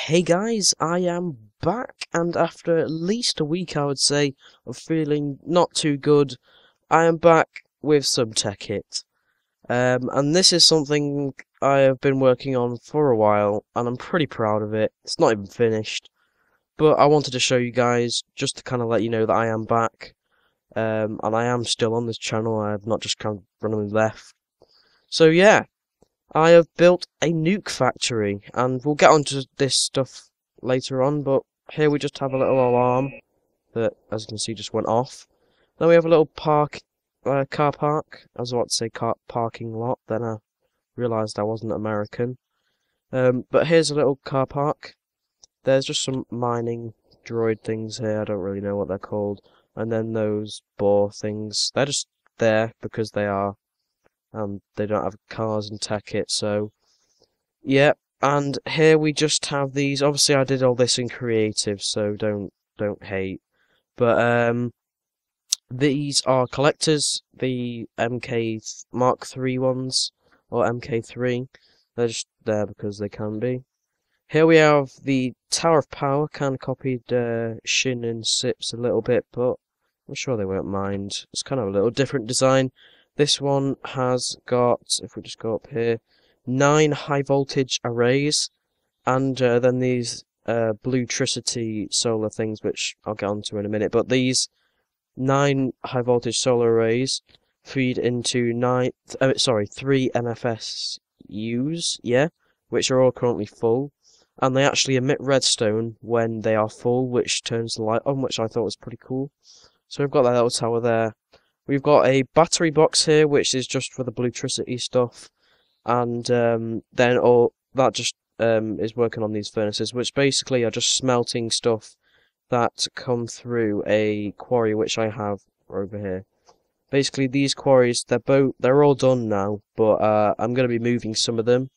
Hey guys, I am back, and after at least a week, I would say, of feeling not too good, I am back with some Tekkit. And this is something I have been working on for a while, and I'm pretty proud of it. It's not even finished, but I wanted to show you guys, just to kind of let you know that I am back, and I am still on this channel. I have not just kind of randomly left. So yeah. I have built a Nuke Factory, and we'll get onto this stuff later on, but here we just have a little alarm that, as you can see, just went off. Then we have a little car park. I was about to say car parking lot, then I realised I wasn't American. But here's a little car park. There's just some mining droid things here, I don't really know what they're called. And then those boar things, they're just there because they are. They don't have cars in Tekkit, so yeah. And here we just have these. Obviously, I did all this in creative, so don't hate. But these are collectors, the MK Mark III ones or MK3. They're just there because they can be. Here we have the Tower of Power, kind of copied Shin and Sips a little bit, but I'm sure they won't mind. It's kind of a little different design. This one has got, if we just go up here, 9 high voltage arrays, and then these bluetricity solar things, which I'll get onto in a minute. But these 9 high voltage solar arrays feed into 3 MFSUs, yeah, which are all currently full, and they actually emit redstone when they are full, which turns the light on, which I thought was pretty cool. So we've got that little tower there. We've got a battery box here, which is just for the bluetricity stuff, and then all that just is working on these furnaces, which basically are just smelting stuff that come through a quarry which I have over here. Basically, these quarries they're all done now, but I'm going to be moving some of them,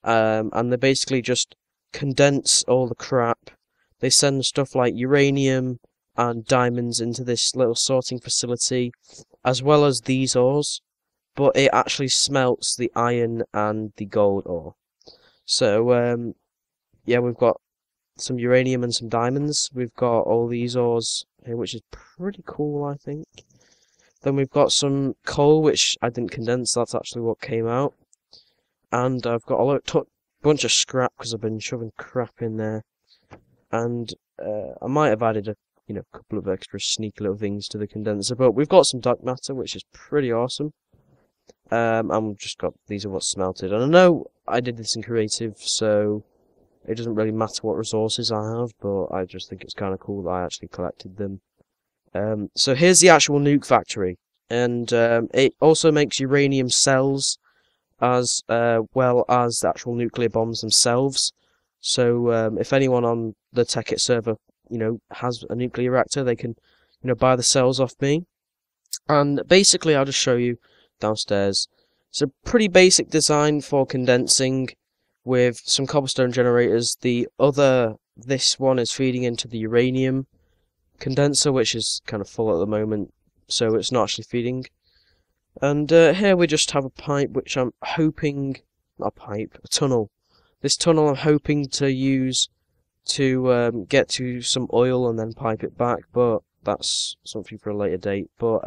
and they basically just condense all the crap. They send stuff like uranium and diamonds into this little sorting facility, as well as these ores, but it actually smelts the iron and the gold ore. So, yeah, we've got some uranium and some diamonds. We've got all these ores here, which is pretty cool, I think. Then we've got some coal, which I didn't condense, that's actually what came out. And I've got a bunch of scrap, because I've been shoving crap in there. And I might have added a couple of extra sneaky little things to the condenser, but we've got some dark matter, which is pretty awesome. And we've just got, these are what's smelted. And I know I did this in creative, so it doesn't really matter what resources I have, but I just think it's kind of cool that I actually collected them. So here's the actual Nuke Factory, and it also makes uranium cells, as well as the actual nuclear bombs themselves. So if anyone on the Tekkit server has a nuclear reactor, they can, buy the cells off me. And basically, I'll just show you downstairs. It's a pretty basic design for condensing with some cobblestone generators. This one is feeding into the uranium condenser, which is kind of full at the moment, so it's not actually feeding. And here we just have a pipe, which I'm hoping, not a pipe, a tunnel. This tunnel I'm hoping to use to get to some oil and then pipe it back, but that's something for a later date. But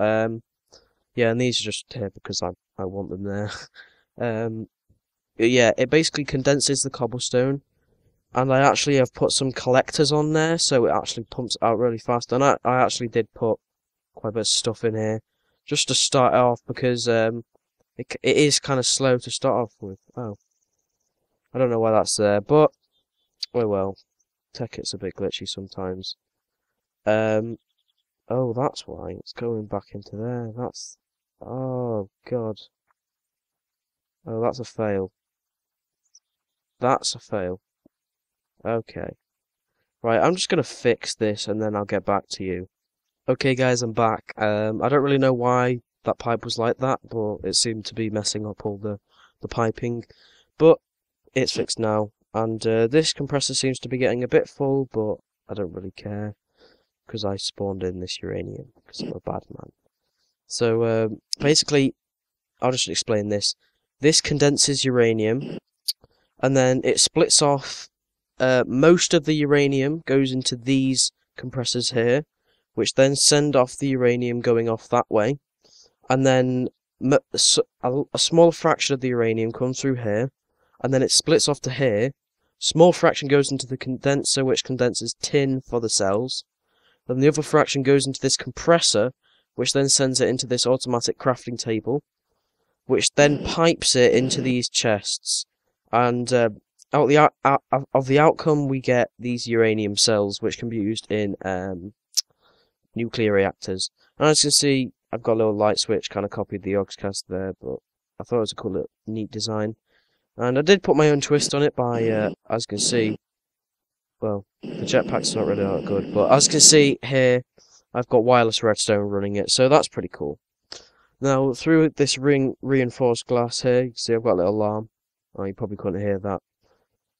yeah, and these are just here because I want them there. Yeah, it basically condenses the cobblestone, and I actually have put some collectors on there, so it actually pumps out really fast. And I actually did put quite a bit of stuff in here just to start off, because it is kind of slow to start off with. Oh, I don't know why that's there, but oh well. Tekkit's a bit glitchy sometimes. Oh, that's why it's going back into there. Oh god. Oh, that's a fail. That's a fail. Okay. Right, I'm just gonna fix this and then I'll get back to you. Okay, guys, I'm back. I don't really know why that pipe was like that, but it seemed to be messing up all the piping. But it's fixed now. And this compressor seems to be getting a bit full, but I don't really care, because I spawned in this uranium, because I'm a bad man. So basically, I'll just explain this. This condenses uranium, and then it splits off most of the uranium goes into these compressors here, which then send off the uranium going off that way, and then a small fraction of the uranium comes through here, and then it splits off to here. Small fraction goes into the condenser, which condenses tin for the cells. Then the other fraction goes into this compressor, which then sends it into this automatic crafting table, which then pipes it into these chests. And out of the outcome, we get these uranium cells, which can be used in nuclear reactors. And as you can see, I've got a little light switch, kind of copied the Yogscast there, but I thought it was a cool little, neat design. And I did put my own twist on it by, as you can see, well, the jetpack's not really that good, but as you can see here, I've got wireless redstone running it, so that's pretty cool. Now, through this reinforced glass here, you can see I've got a little alarm. Oh, you probably couldn't hear that.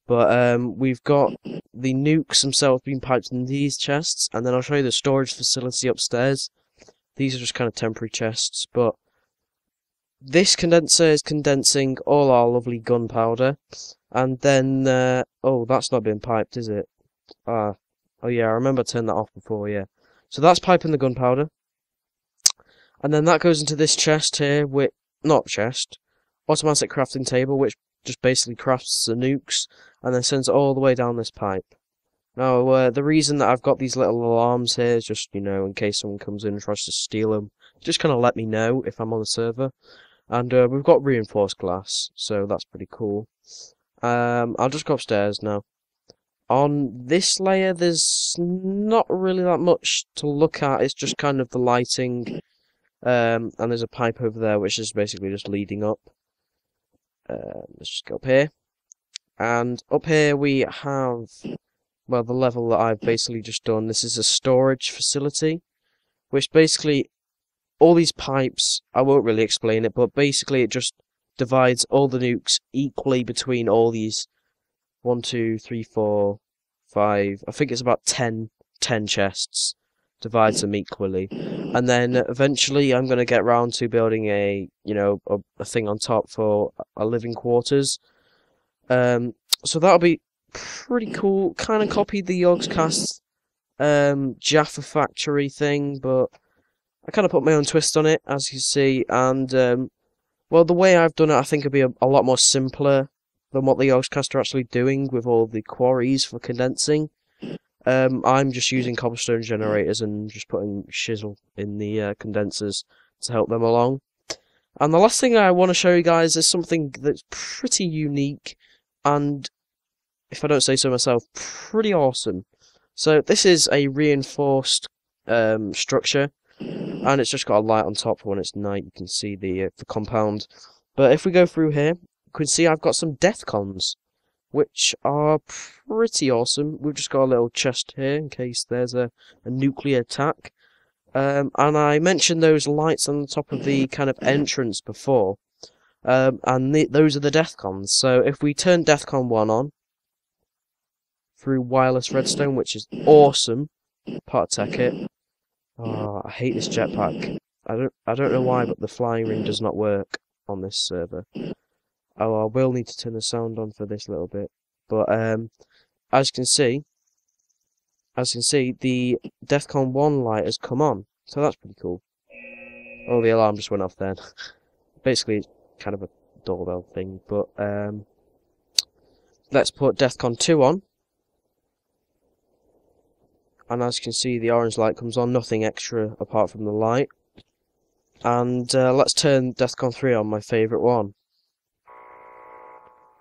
But we've got the nukes themselves being piped in these chests, and then I'll show you the storage facility upstairs. These are just kind of temporary chests, but this condenser is condensing all our lovely gunpowder, and then, oh, that's not been piped, is it? Oh yeah, I remember turning that off before, yeah. So that's piping the gunpowder, and then that goes into this chest here, automatic crafting table, which just basically crafts the nukes, and then sends it all the way down this pipe. Now, the reason that I've got these little alarms here is just, you know, in case someone comes in and tries to steal them, just kind of let me know if I'm on the server. And we've got reinforced glass, so that's pretty cool. I'll just go upstairs now. On this layer, there's not really that much to look at, it's just kind of the lighting, and there's a pipe over there which is basically just leading up. Let's just go up here. And up here we have, well, the level that I've basically just done. This is a storage facility, which basically, all these pipes, I won't really explain it, but basically it just divides all the nukes equally between all these 1, 2, 3, 4, 5, I think it's about 10 chests. Divides them equally. And then eventually I'm going to get round to building a thing on top for a living quarters. So that'll be pretty cool. Kind of copied the Yogscast Jaffa Factory thing, but I kind of put my own twist on it, as you see, and well, the way I've done it, I think it'll be a lot more simpler than what the Yogscast are actually doing with all the quarries for condensing. I'm just using cobblestone generators and just putting chisel in the condensers to help them along. And the last thing I want to show you guys is something that's pretty unique and, if I don't say so myself, pretty awesome. So this is a reinforced structure, and it's just got a light on top for when it's night. You can see the compound. But if we go through here, you can see I've got some death cons, which are pretty awesome. We've just got a little chest here in case there's a nuclear attack. And I mentioned those lights on the top of the kind of entrance before. And those are the death cons. So if we turn death con 1 on through wireless redstone, which is awesome, part of Tekkit. Oh, I hate this jetpack. I don't know why, but the flying ring does not work on this server. Oh, I will need to turn the sound on for this little bit. But as you can see, the DEFCON 1 light has come on, so that's pretty cool. Oh, the alarm just went off then. Basically, it's kind of a doorbell thing, but let's put DEFCON 2 on. And as you can see, the orange light comes on, nothing extra apart from the light. And let's turn DEFCON 3 on, my favourite one.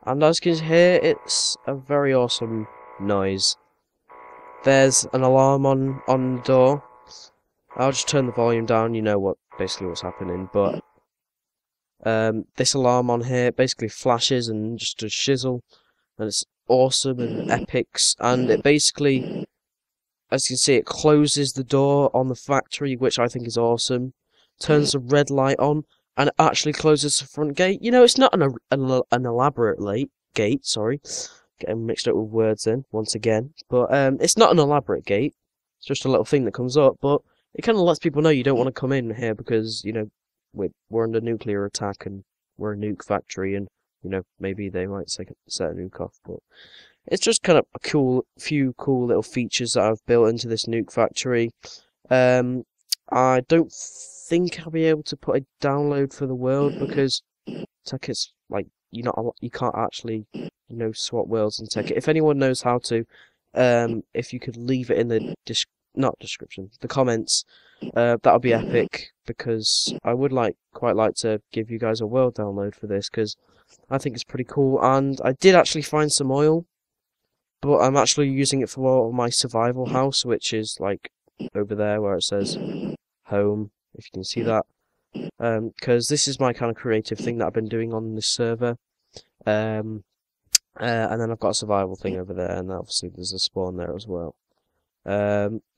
And as you can hear, it's a very awesome noise. There's an alarm on the door. I'll just turn the volume down, you know basically what's happening, but this alarm on here basically flashes and just does shizzle, and it's awesome and epics, and it basically, as you can see, it closes the door on the factory, which I think is awesome, turns the red light on, and it actually closes the front gate. You know, it's not an elaborate gate, sorry, getting mixed up with words then, once again, but it's not an elaborate gate, it's just a little thing that comes up, but it kind of lets people know you don't want to come in here because, you know, we're under nuclear attack and we're a nuke factory, and, you know, maybe they might set a nuke off, but it's just kind of a few cool little features that I've built into this Nuke Factory. I don't think I'll be able to put a download for the world because Tekkit's like you can't actually swap worlds in Tekkit. If anyone knows how to, if you could leave it in the the comments, that would be epic because I would quite like to give you guys a world download for this because I think it's pretty cool. And I did actually find some oil, but I'm actually using it for my survival house, which is like over there where it says home, if you can see that. Because this is my kind of creative thing that I've been doing on this server. And then I've got a survival thing over there, and obviously there's a spawn there as well.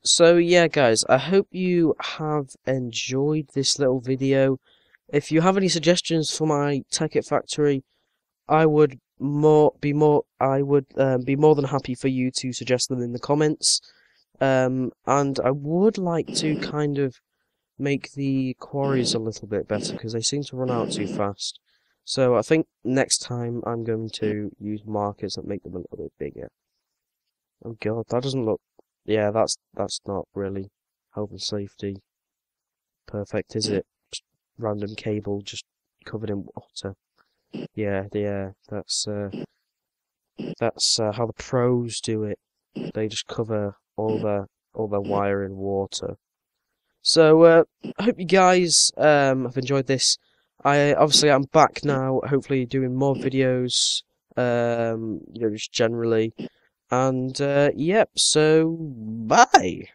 So yeah, guys, I hope you have enjoyed this little video. If you have any suggestions for my Tekkit factory, I would be more than happy for you to suggest them in the comments. And I would like to kind of make the quarries a little bit better because they seem to run out too fast. So I think next time I'm going to use markers that make them a little bit bigger. Oh god, that doesn't look... Yeah, that's not really health and safety perfect, is it? Just random cable just covered in water. Yeah, that's how the pros do it. They just cover all their wire in water. So I hope you guys have enjoyed this. I'm back now, hopefully doing more videos, just generally. And yep, so bye.